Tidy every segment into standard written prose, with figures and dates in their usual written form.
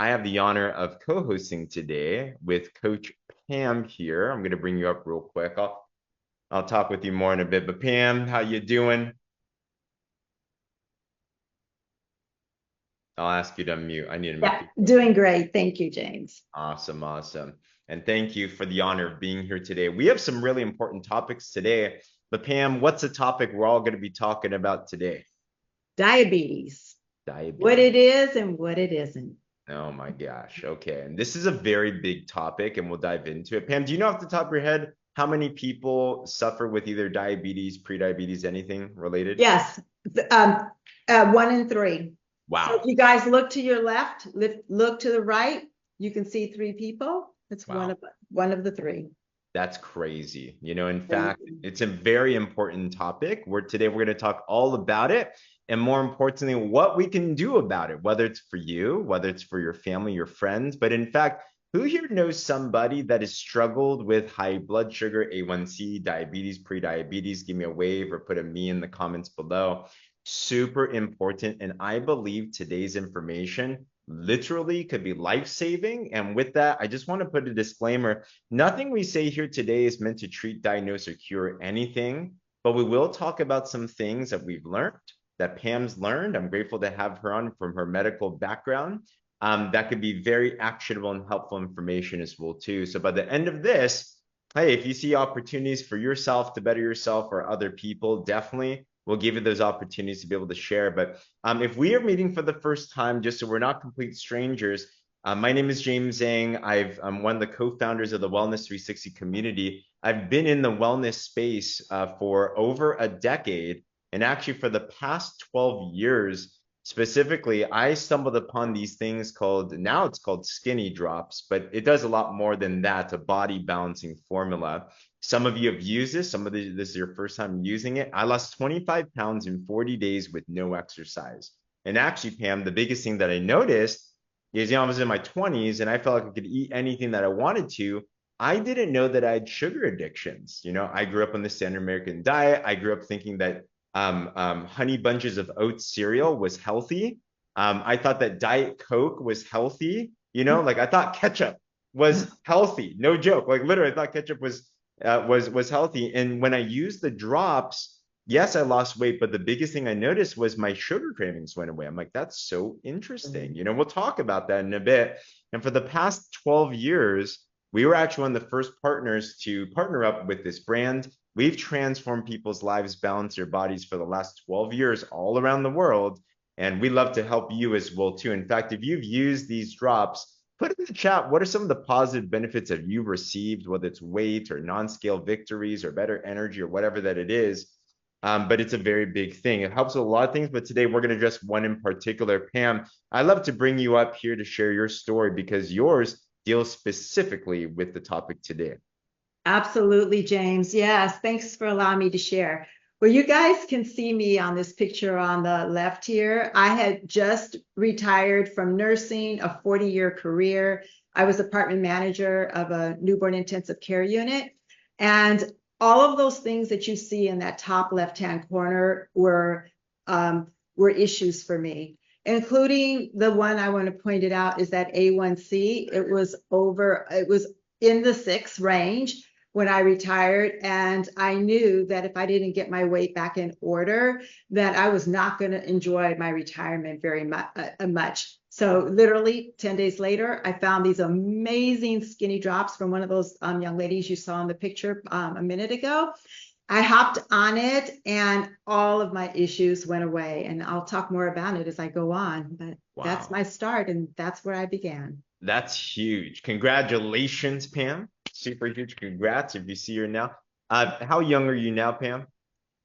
I have the honor of co-hosting today with Coach Pam here. I'm going to bring you up real quick. I'll talk with you more in a bit. But Pam, how you doing? I'll ask you to unmute. I need to make Yeah, you doing great. Thank you, James. awesome, awesome. And thank you for the honor of being here today. We have some really important topics today. But Pam, what's the topic we're all going to be talking about today? Diabetes, what Diabetes. it is and what it isn't. Oh my gosh. Okay. And this is a very big topic, and we'll dive into it. Pam, do you know off the top of your head how many people suffer with either diabetes, prediabetes, anything related? Yes, 1 in 3. So if Wow. you guys look to your left, look to the right, you can see 3 people. It's one Wow. of one of the three. That's crazy. In fact, Crazy. it's a very important topic. Today we're going to talk all about it, and more importantly, what we can do about it, whether it's for you, whether it's for your family, your friends. But in fact, who here knows somebody that has struggled with high blood sugar, A1C, diabetes, prediabetes? Give me a wave or put a me in the comments below. Super important. And I believe today's information literally could be life-saving. And with that, I just want to put a disclaimer. Nothing we say here today is meant to treat, diagnose, or cure anything, but we will talk about some things that we've learned, that Pam's learned. I'm grateful to have her on from her medical background. That could be very actionable and helpful information as well too. So by the end of this, hey, if you see opportunities for yourself to better yourself or other people, definitely we'll give you those opportunities to be able to share. But if we are meeting for the first time, just so we're not complete strangers, my name is James Zhang. I'm one of the co-founders of the Wellness 360 community. I've been in the wellness space for over a decade. And actually, for the past 12 years, specifically, I stumbled upon these things now it's called skinny drops, but it does a lot more than that, a body balancing formula. Some of you have used this. This is your first time using it. I lost 25 pounds in 40 days with no exercise. And actually, Pam, the biggest thing that I noticed is, I was in my 20s and I felt like I could eat anything that I wanted to. I didn't know that I had sugar addictions. I grew up on the standard American diet. I grew up thinking that honey bunches of oats cereal was healthy. I thought that Diet Coke was healthy. Like I thought ketchup was healthy. No joke. Like literally, I thought ketchup was healthy. And when I used the drops, yes, I lost weight, but the biggest thing I noticed was my sugar cravings went away. I'm like, that's so interesting. We'll talk about that in a bit. And for the past 12 years, we were actually one of the first partners to partner up with this brand. We've transformed people's lives, balanced their bodies for the last 12 years all around the world. And we love to help you as well, too. In fact, if you've used these drops, put in the chat, what are some of the positive benefits that you've received, whether it's weight or non-scale victories or better energy or whatever that it is. But it's a very big thing. It helps with a lot of things, but today we're going to address one in particular. Pam, I love to bring you up here to share your story because yours deals specifically with the topic today. Absolutely, James. Yes, thanks for allowing me to share. Well, you guys can see me on this picture on the left here. I had just retired from nursing, a 40-year career. I was apartment manager of a newborn intensive care unit. And all of those things that you see in that top left-hand corner were issues for me, including the one I want to point it out is that A1C. It was in the 6 range when I retired. And I knew that if I didn't get my weight back in order, that I was not going to enjoy my retirement very much. So literally 10 days later, I found these amazing skinny drops from one of those young ladies you saw in the picture a minute ago. I hopped on it and all of my issues went away. And I'll talk more about it as I go on, but that's Wow. my start and that's where I began. That's huge. Congratulations, Pam. Super huge. Congrats if you see her now. How young are you now, Pam?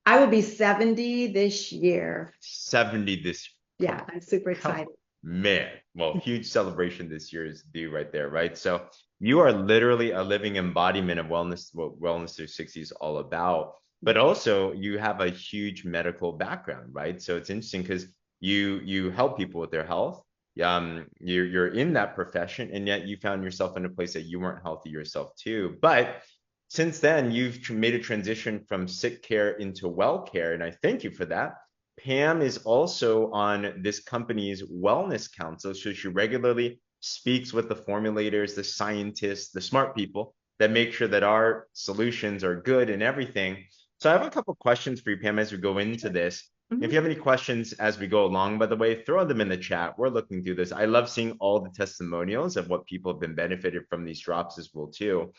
I will be 70 this year. 70 this. Come Yeah, on. I'm super Come on. excited. Man. Well, huge celebration this year is due right there, right? So you are literally a living embodiment of wellness, what Wellness 360 is all about. But also you have a huge medical background, right? So it's interesting because you help people with their health. You're in that profession, and yet you found yourself in a place that you weren't healthy yourself too. But since then, you've made a transition from sick care into well care, and I thank you for that. Pam is also on this company's wellness council, so she regularly speaks with the formulators, the scientists, the smart people that make sure that our solutions are good and everything. So I have a couple questions for you, Pam, as we go into Sure. this. If you Mhm. have any questions as we go along, by the way, throw them in the chat. We're looking through this. I love seeing all the testimonials of what people have been benefited from these drops as well too.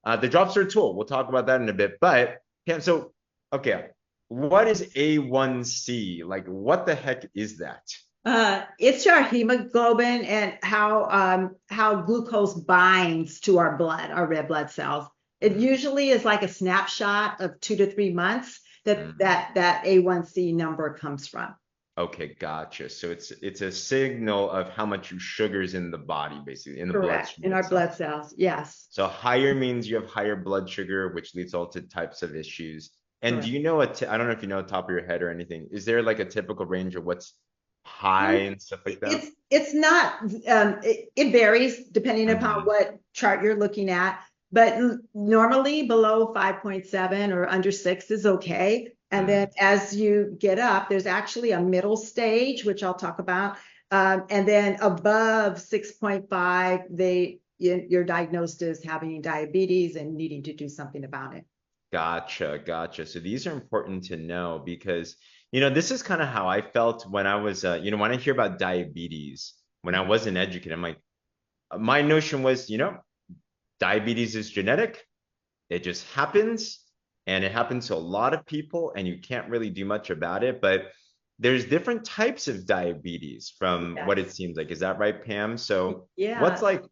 The drops are a tool. We'll talk about that in a bit. But Pam, so okay, what is A1C? Like, what the heck is that? It's our hemoglobin and how glucose binds to our blood, our red blood cells. It Mm, usually is like a snapshot of 2 to 3 months that mm. that A1C number comes from. Okay, gotcha. So it's a signal of how much sugar's in the body, basically, in the Correct. bloodstream In our itself. blood cells. Yes. So higher means you have higher blood sugar, which leads all to types of issues. And do Correct. you know I don't know if you know top of your head or anything. Is there like a typical range of what's high Um, and stuff like that? it's not it varies depending upon Hmm. what chart you're looking at, but normally below 5.7 or under 6 is okay. And then Mm. as you get up, there's actually a middle stage, which I'll talk about. And then above 6.5, you're diagnosed as having diabetes and needing to do something about it. Gotcha, gotcha. So these are important to know because, this is kind of how I felt when I was, when I hear about diabetes, when I wasn't educated, I'm like, my notion was, diabetes is genetic. It just happens, and it happens to a lot of people, and you can't really do much about it. But there's different types of diabetes from what it Yes. seems like. Is that right, Pam? So Yeah.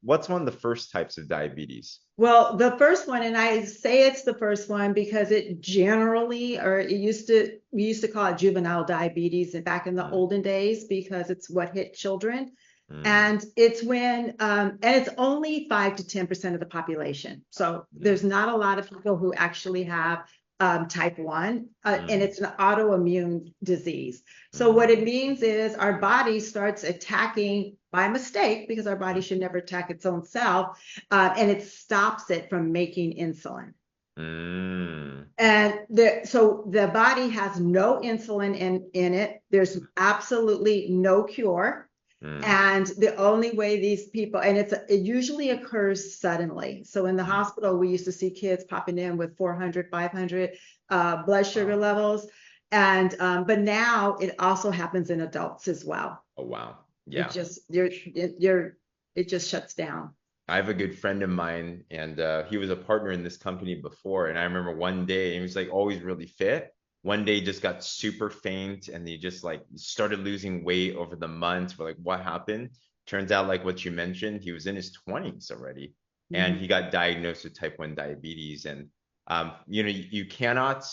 what's one of the first types of diabetes? Well, the first one, and I say it's the first one because it generally, or we used to call it juvenile diabetes and back in the Mm, olden days because it's what hit children. mm, And it's and it's only 5 to 10% of the population. So there's mm, not a lot of people who actually have type 1, and mm, it's an autoimmune disease. So what it mm, means is our body starts attacking by mistake, because our body mm, should never attack its own self, and it stops it from making insulin. mm, And so the body has no insulin in it. There's absolutely no cure. mm, And the only way these people, and it usually occurs suddenly. So in the mm. hospital, we used to see kids popping in with 400, 500 blood sugar Wow. levels. And but now it also happens in adults as well. Oh, wow. It Yeah. just you're it just shuts down. I have a good friend of mine, and he was a partner in this company before. And I remember one day, he was like always really fit. One day, he just got super faint, and he just like started losing weight over the months. We're like, what happened? Turns out, like what you mentioned, he was in his 20s already, and Mhm. he got diagnosed with type 1 diabetes. And you cannot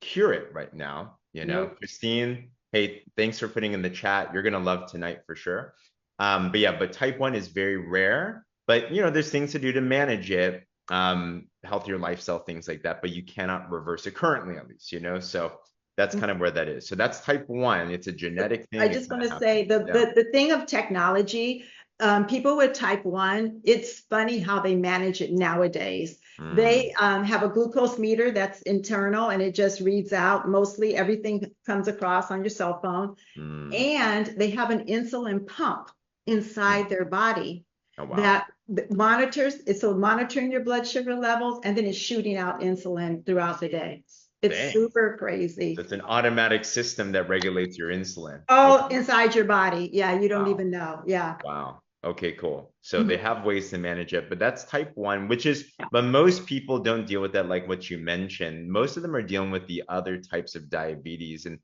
cure it right now. Nope. Christine, hey, thanks for putting in the chat. You're gonna love tonight for sure. But yeah, but type 1 is very rare, but there's things to do to manage it, healthier lifestyle, things like that, but you cannot reverse it currently, at least, so that's kind of where that is. So that's type 1. It's a genetic I thing. It just kind want of to say happens. Yeah. the thing of technology, people with type 1, it's funny how they manage it nowadays. Mm, They have a glucose meter that's internal and it just reads out mostly everything comes across on your cell phone. mm, And they have an insulin pump mm. inside their body Oh, wow. that monitors, it's so monitoring your blood sugar levels and then it's shooting out insulin throughout the day. It's Dang. super So crazy. it's an automatic system that regulates your insulin. Oh, Okay. inside your body. Yeah, you don't Wow. even know. Yeah. Wow. Okay, cool. So they Mhm. have ways to manage it, but that's type 1, but most people don't deal with that like what you mentioned. Most of them are dealing with the other types of diabetes. And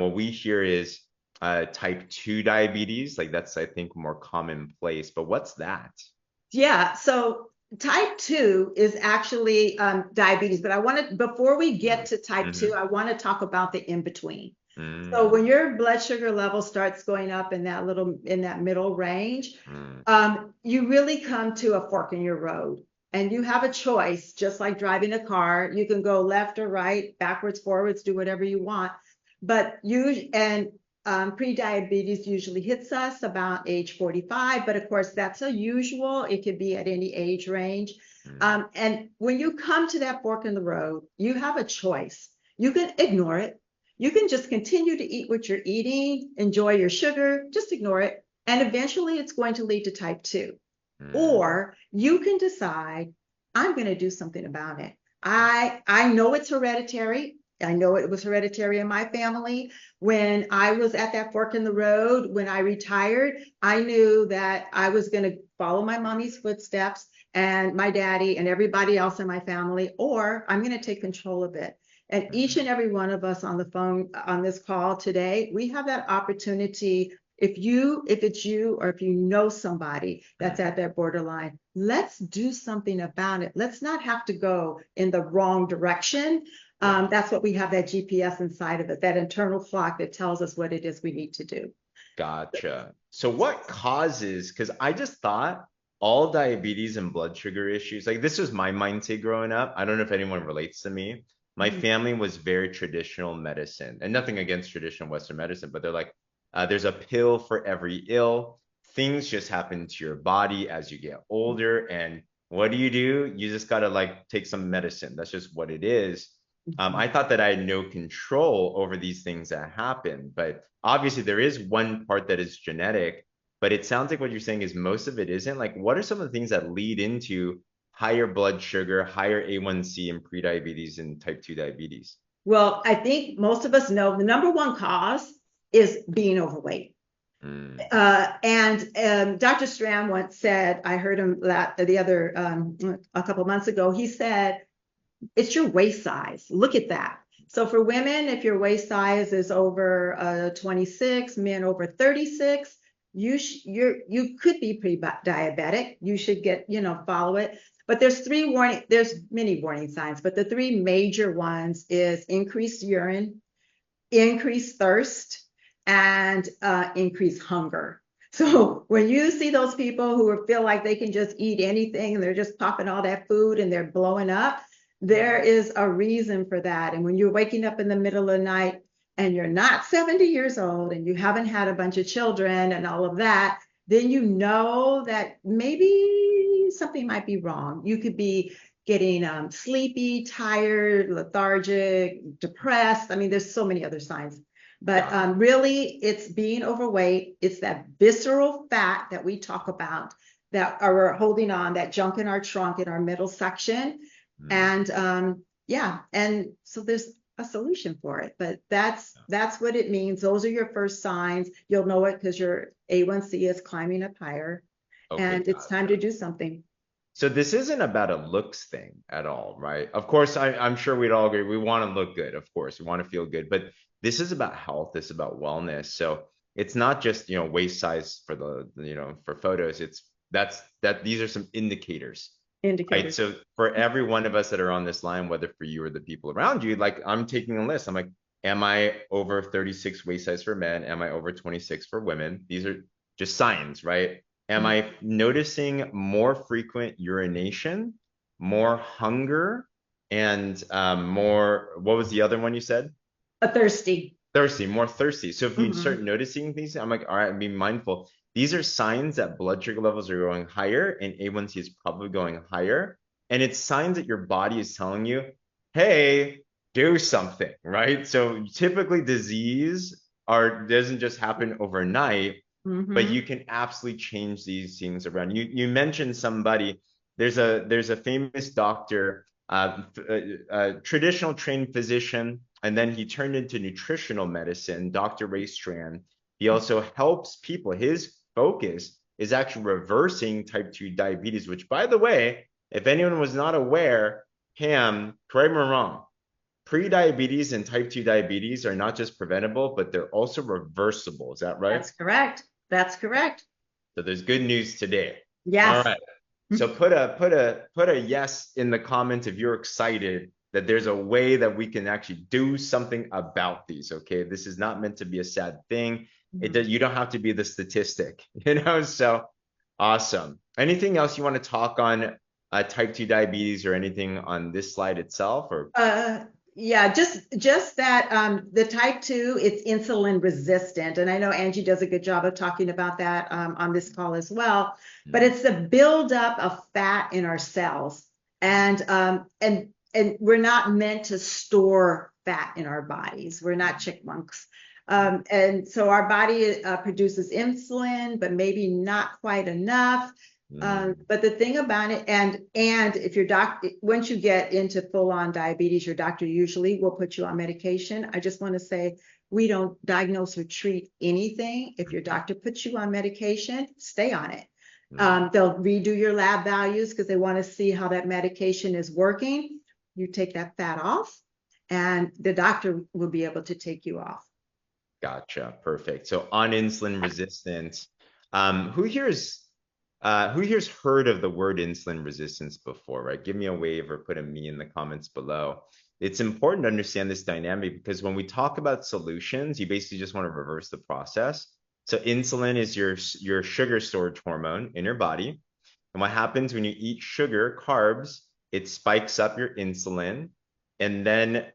what we hear is type 2 diabetes. Like that's, I think, more commonplace. But what's that? Yeah. So type 2 is actually diabetes, but I want to, before we get Mm, to type 2, mm-hmm, I want to talk about the in between. So mm, when your blood sugar level starts going up in that middle range, mm, you really come to a fork in your road. And you have a choice, just like driving a car. You can go left or right, backwards, forwards, do whatever you want. But pre-diabetes usually hits us about age 45, but of course that's unusual. It could be at any age range. mm. And when you come to that fork in the road, you have a choice. You can ignore it. You can just continue to eat what you're eating, enjoy your sugar, just ignore it. And eventually it's going to lead to type 2. Mm, Or you can decide, I'm going to do something about it. I know it's hereditary. I know it was hereditary in my family. When I was at that fork in the road, when I retired, I knew that I was going to follow my mommy's footsteps and my daddy and everybody else in my family, or I'm going to take control of it. And each and every one of us on the phone on this call today, we have that opportunity. If it's you, or if you know somebody that's mm. at that borderline, let's do something about it. Let's not have to go in the wrong direction. Yeah. That's what we have, that GPS inside of it, that internal clock that tells us what it is we need to do. Gotcha. So what causes, because I just thought all diabetes and blood sugar issues, like this was my mindset growing up. I don't know if anyone relates to me. My Mhm. family was very traditional medicine, and nothing against traditional Western medicine, but they're like, there's a pill for every ill. Things just happen to your body as you get older. And what do? You just gotta like take some medicine. That's just what it is. Mhm. I thought that I had no control over these things that happen, but obviously there is one part that is genetic, but it sounds like what you're saying is most of it isn't. Like, what are some of the things that lead into higher blood sugar, higher A1C, and prediabetes and type 2 diabetes? Well, I think most of us know the number one cause is being overweight. Mm, And Dr. Strand once said, I heard him the other a couple months ago. He said, "It's your waist size. Look at that." So for women, if your waist size is over 26, men over 36, you could be pre-diabetic. You should get, follow it. But there's many warning signs, but the three major ones is increased urine, increased thirst, and increased hunger. So when you see those people who feel like they can just eat anything and they're just popping all that food and they're blowing up, there mm, is a reason for that. And when you're waking up in the middle of the night and you're not 70 years old and you haven't had a bunch of children and all of that, then you know that maybe something might be wrong. You could be getting sleepy, tired, lethargic, depressed. I mean, there's so many other signs. But got it. really, it's being overweight. It's that visceral fat that we talk about that are holding on, that junk in our trunk in our middle section. Mm, And yeah, and so there's a solution for it. But that's what it means. Those are your first signs. You'll know it because your A1C is climbing up higher, okay, and it's time gotcha. to do something. So this isn't about a looks thing at all, right? Of course, I'm sure we'd all agree. We want to look good, of course. We want to feel good, but this is about health. This is about wellness. So it's not just, waist size for for photos. That these are some indicators, right? Indicators. So for every one of us that are on this line, whether for you or the people around you, like I'm taking a list. I'm like, am I over 36 waist size for men? Am I over 26 for women? These are just signs, right? Am I noticing more frequent urination, more hunger, and more, what was the other one you said? A thirsty. Thirsty, more thirsty. So if you Mhm. start noticing these, I'm like, all right, be mindful. These are signs that blood sugar levels are going higher and A1C is probably going higher. And it's signs that your body is telling you, hey, do something, right? So typically disease doesn't just happen overnight, but Mhm. you can absolutely change these things around. You mentioned somebody. There's a famous doctor, traditional trained physician, and then he turned into nutritional medicine. Dr. Ray Strand. He also helps people. His focus is actually reversing type 2 diabetes, which, by the way, if anyone was not aware, Pam, correct me if I'm wrong, pre-diabetes and type 2 diabetes are not just preventable, but they're also reversible. Is that right? That's correct. That's correct. So there's good news today. All Yes. right. So put a yes in the comments if you're excited that there's a way that we can actually do something about these. Okay, this is not meant to be a sad thing. You don't have to be the statistic, So awesome. Anything else you want to talk on type 2 diabetes or anything on this slide itself? Or Uh, yeah, just that the type 2, it's insulin resistant. And I know Angie does a good job of talking about that on this call as well. But Hmm, it's the buildup of fat in our cells. And we're not meant to store fat in our bodies. We're not chipmunks. And so our body produces insulin, but maybe not quite enough. Mm, But the thing about it, and if your doc, once you get into full-on diabetes, your doctor usually will put you on medication. I just want to say we don't diagnose or treat anything. If your doctor puts you on medication, stay on it. mm. They'll redo your lab values because they want to see how that medication is working. You take that fat off, and the doctor will be able to take you off. Gotcha. Perfect. So on insulin resistance, who here's heard of the word insulin resistance before, right? Give me a wave or put a me in the comments below. It's important to understand this dynamic because when we talk about solutions, you basically just want to reverse the process. So insulin is your sugar storage hormone in your body. And what happens when you eat sugar, carbs, it spikes up your insulin, and then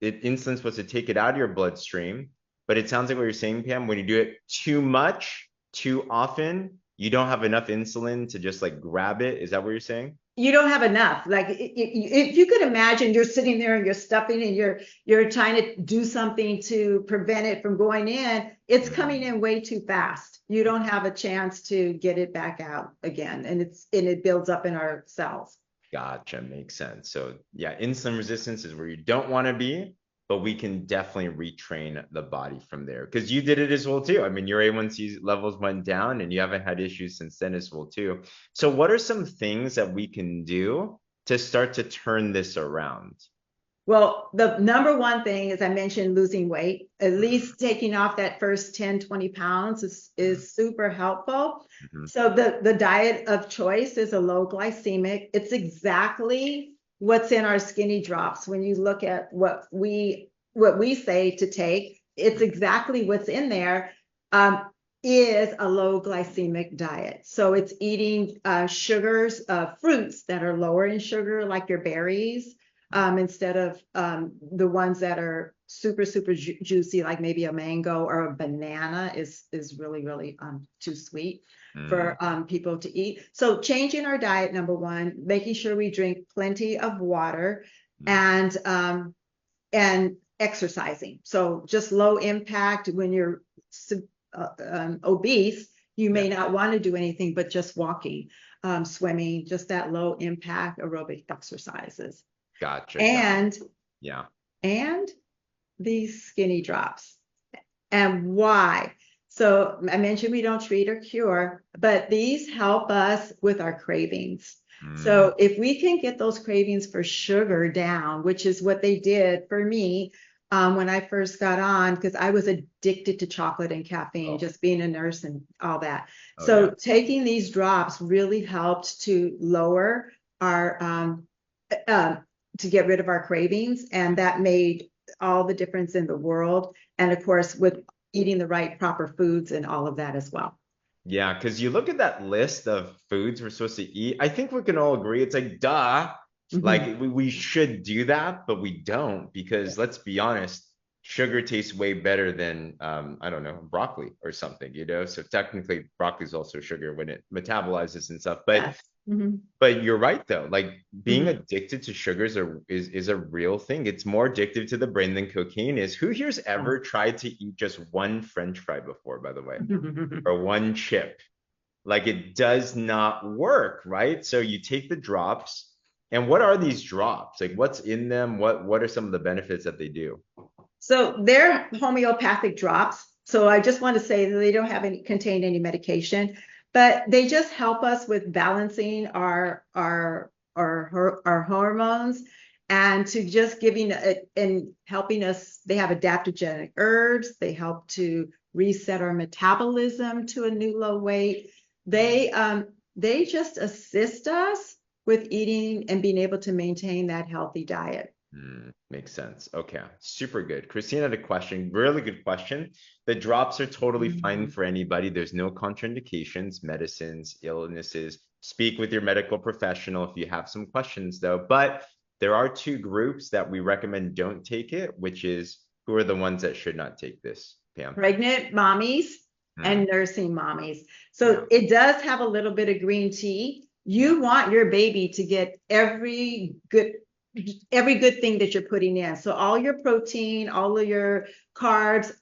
insulin's supposed to take it out of your bloodstream. But it sounds like what you're saying, Pam, when you do it too much, too often, you don't have enough insulin to just like grab it. Is that what you're saying? You don't have enough. Like if you could imagine, you're sitting there and you're stuffing and you're trying to do something to prevent it from going in. It's coming Mm. in way too fast. You don't have a chance to get it back out again, and it builds up in our cells. Gotcha, makes sense. So yeah, insulin resistance is where you don't want to be, but we can definitely retrain the body from there. Because you did it as well too. I mean, your A1C levels went down and you haven't had issues since then as well too. So what are some things that we can do to start to turn this around? Well, the number one thing, as I mentioned, losing weight, at least taking off that first 10, 20 pounds is super helpful. Mhm. So the diet of choice is a low glycemic. It's exactly what's in our skinny drops. When you look at what we say to take, it's exactly what's in there. Is a low glycemic diet. So it's eating sugars, fruits that are lower in sugar, like your berries, instead of the ones that are super, super juicy, like maybe a mango or a banana is really, really too sweet Mm, for people to eat. So changing our diet, number one, making sure we drink plenty of water mm. and exercising. So just low impact when you're obese, you Yeah, may not want to do anything but just walking, swimming, just that low impact aerobic exercises. gotcha, gotcha. And Yeah. and these skinny drops. And why? So I mentioned we don't treat or cure, but these help us with our cravings. Mm, So if we can get those cravings for sugar down, which is what they did for me when I first got on, because I was addicted to chocolate and caffeine, oh, just being a nurse and all that. oh yeah. So taking these drops really helped to lower our uh, to get rid of our cravings, and that made all the difference in the world. And of course, with eating the right proper foods and all of that as well. Yeah, because you look at that list of foods we're supposed to eat, I think we can all agree it's like, duh, Mhm. like we should do that, but we don't because let's be honest, sugar tastes way better than, I don't know, broccoli or something, you know? So technically, broccoli is also sugar when it metabolizes and stuff. Yes. Mhm. But you're right though, like being Mhm. addicted to sugars is a real thing. It's more addictive to the brain than cocaine is. Who here's ever tried to eat just one French fry before, by the way, Yes. or one chip? Like it does not work, right? So you take the drops, and what are these drops? Like what's in them? What are some of the benefits that they do? So they're homeopathic drops. So I just want to say that they don't have any contain any medication, but they just help us with balancing our hormones and to just giving it and helping us. They have adaptogenic herbs. They help to reset our metabolism to a new low weight. They just assist us with eating and being able to maintain that healthy diet. Makes sense. Okay, super good. Christine had a question, really good question. The drops are totally fine Mhm. for anybody. There's no contraindications, medicines, illnesses. Speak with your medical professional if you have some questions, though. But there are two groups that we recommend don't take it, which is who are the ones that should not take this, Pam? Pregnant mommies Hmm, and nursing mommies. yeah, So it does have a little bit of green tea. yeah. You want your baby to get every good thing that you're putting in. So all your protein, all of your carbs,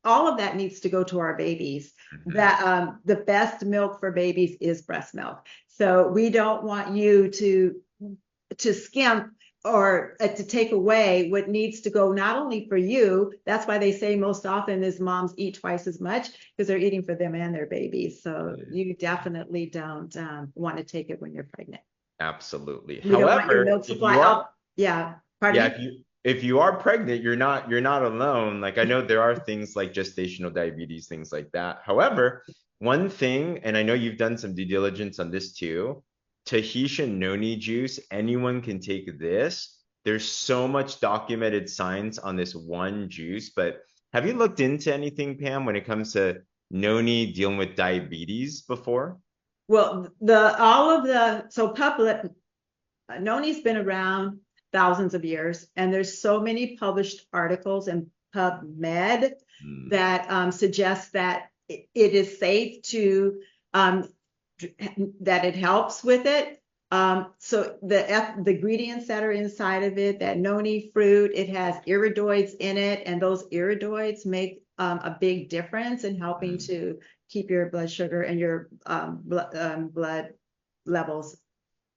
all of that needs to go to our babies. Mhm. That the best milk for babies is breast milk. So we don't want you to skimp or to take away what needs to go not only for you. That's why they say most often is moms eat twice as much because they're eating for them and their babies. So you definitely don't want to take it when you're pregnant. Absolutely. We don't want your However, milk supply up. Yeah, pardon yeah, me? if you are pregnant, you're not alone. Like I know there are things like gestational diabetes, things like that. However, one thing, and I know you've done some due diligence on this too, Tahitian noni juice, anyone can take this. There's so much documented science on this one juice, but have you looked into anything, Pam, when it comes to noni dealing with diabetes before? Well, the all of the so public Noni's been around thousands of years, and there's so many published articles in PubMed Hmm, that suggest that it is safe to um, that it helps with it. So the ingredients that are inside of it, that noni fruit, it has iridoids in it, and those iridoids make a big difference in helping hmm. to keep your blood sugar and your blood levels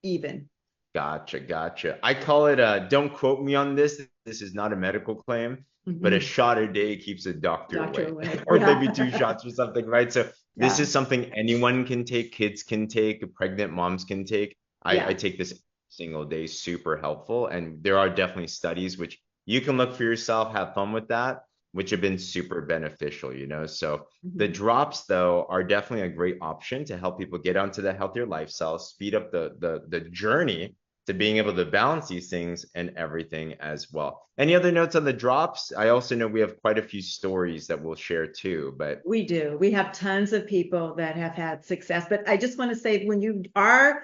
even. Gotcha, gotcha. I call it don't quote me on this. This is not a medical claim, but a Mhm. shot a day keeps a doctor Doctor away. away. Or Yeah. maybe two shots or something, right? So this Yeah. is something anyone can take, kids can take, pregnant moms can take. I Yeah. take this every single day, super helpful. And there are definitely studies which you can look for yourself, have fun with that, which have been super beneficial, you know. So the Mhm. drops, though, are definitely a great option to help people get onto the healthier lifestyle, speed up the journey to being able to balance these things and everything as well. Any other notes on the drops? I also know we have quite a few stories that we'll share too, but We do. We have tons of people that have had success. But I just want to say when you are,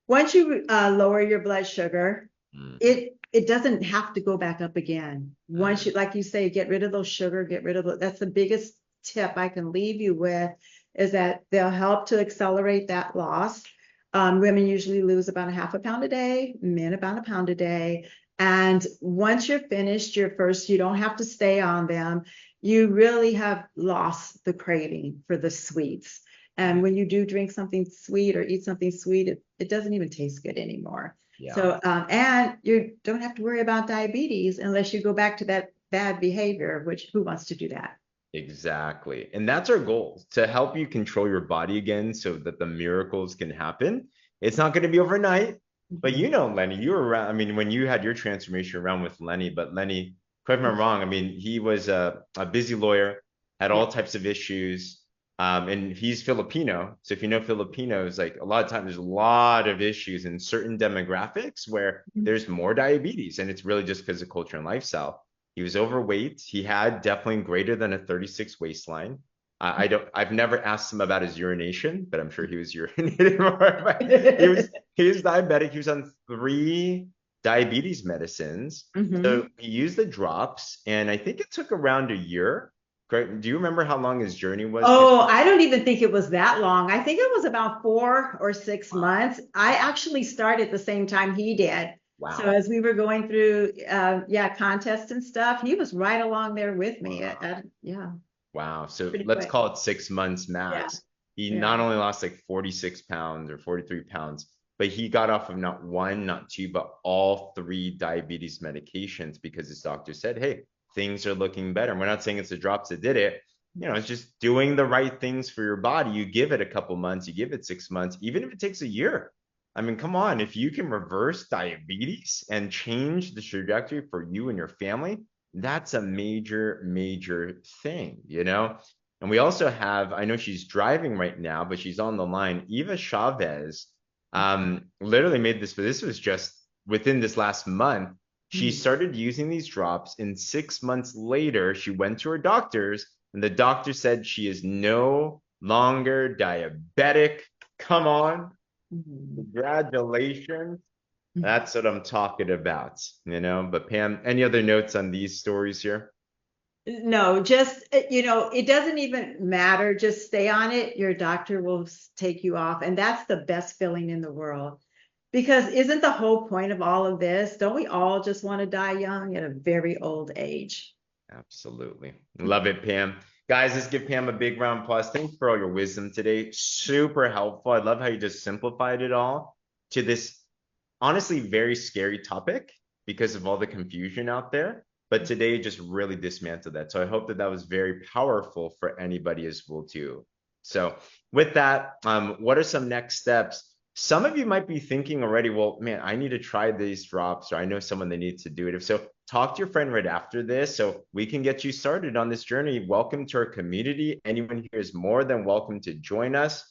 once you lower your blood sugar, mm, it doesn't have to go back up again. Once you, mm, like you say, get rid of those sugar, get rid of that's the biggest tip I can leave you with is that they'll help to accelerate that loss. Women usually lose about a half a pound a day, men about a pound a day. And once you're finished your first, you don't have to stay on them. You really have lost the craving for the sweets. And mm, when you do drink something sweet or eat something sweet, it doesn't even taste good anymore. yeah. So, and you don't have to worry about diabetes unless you go back to that bad behavior, which who wants to do that? Exactly. And that's our goal to help you control your body again so that the miracles can happen. It's not going to be overnight, but you Mhm. know, Lenny, you were around. I mean, when you had your transformation around with Lenny, but Lenny, correct me if I'm wrong. I mean, he was a busy lawyer, had Yeah. all types of issues. And he's Filipino. So if you know Filipinos, like a lot of times there's a lot of issues in certain demographics where there's more diabetes. And it's really just because of culture and lifestyle. He was overweight. He had definitely greater than a 36 waistline. I've never asked him about his urination, but I'm sure he was urinating more. But he was diabetic. He was on three diabetes medicines. So Mhm. he used the drops, and I think it took around a year. Correct? Do you remember how long his journey was? Oh, I don't even think it was that long. I think it was about 4 or 6 months. I Wow. actually started the same time he did. So Wow. as we were going through, yeah, contests and stuff, he was right along there with me. Wow. Yeah, Wow. So pretty let's quick. call it 6 months Yeah, max. He yeah. not only lost like 46 pounds or 43 pounds, but he got off of not one, not two, but all three diabetes medications because his doctor said, hey, things are looking better. And we're not saying it's the drops that did it. You know, it's just doing the right things for your body. You give it a couple months, you give it 6 months, even if it takes a year. I mean, come on, if you can reverse diabetes and change the trajectory for you and your family, that's a major, major thing, you know? And we also have, I know she's driving right now, but she's on the line. Eva Chavez literally made this, but this was just within this last month. She Mhm. started using these drops, and 6 months later, she went to her doctors, and the doctor said she is no longer diabetic. Come on. Mhm. Congratulations. That's what I'm talking about, you know. But Pam, any other notes on these stories here? No, just, it doesn't even matter. Just stay on it. Your doctor will take you off. And that's the best feeling in the world. Because isn't the whole point of all of this? Don't we all just want to die young at a very old age? Absolutely. Love it, Pam. Guys, let's give Pam a big round of applause. Thanks for all your wisdom today. Super helpful. I love how you just simplified it all to this honestly very scary topic because of all the confusion out there. But today just really dismantled that. So I hope that that was very powerful for anybody as well too. So with that, what are some next steps? Some of you might be thinking already, well, man, I need to try these drops, or I know someone that needs to do it. If so, talk to your friend right after this so we can get you started on this journey. Welcome to our community. Anyone here is more than welcome to join us.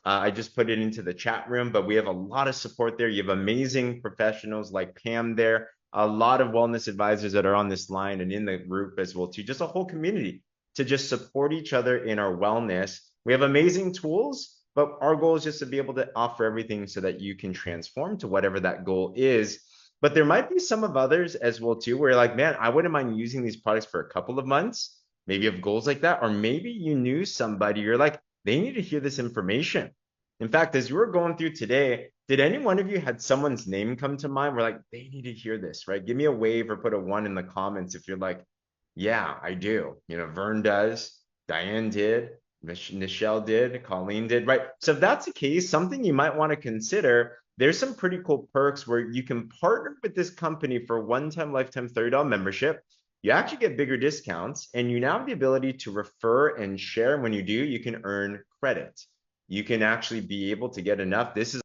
I just put it into the chat room, but we have a lot of support there. You have amazing professionals like Pam there, a lot of wellness advisors that are on this line and in the group as well too. Just a whole community to just support each other in our wellness. We have amazing tools, but our goal is just to be able to offer everything so that you can transform to whatever that goal is. But there might be some of others as well too, where you're like, man, I wouldn't mind using these products for a couple of months. Maybe you have goals like that, or maybe you knew somebody, you're like, they need to hear this information. In fact, as you were going through today, did any one of you had someone's name come to mind? We're like, they need to hear this, right? Give me a wave or put a one in the comments if you're like, yeah, I do. You know, Vern does, Diane did, Nichelle did, Colleen did, right? So if that's the case, something you might want to consider, there's some pretty cool perks where you can partner with this company for a one-time lifetime $30 membership. You actually get bigger discounts, and you now have the ability to refer and share. And when you do, you can earn credit. You can actually be able to get enough. This is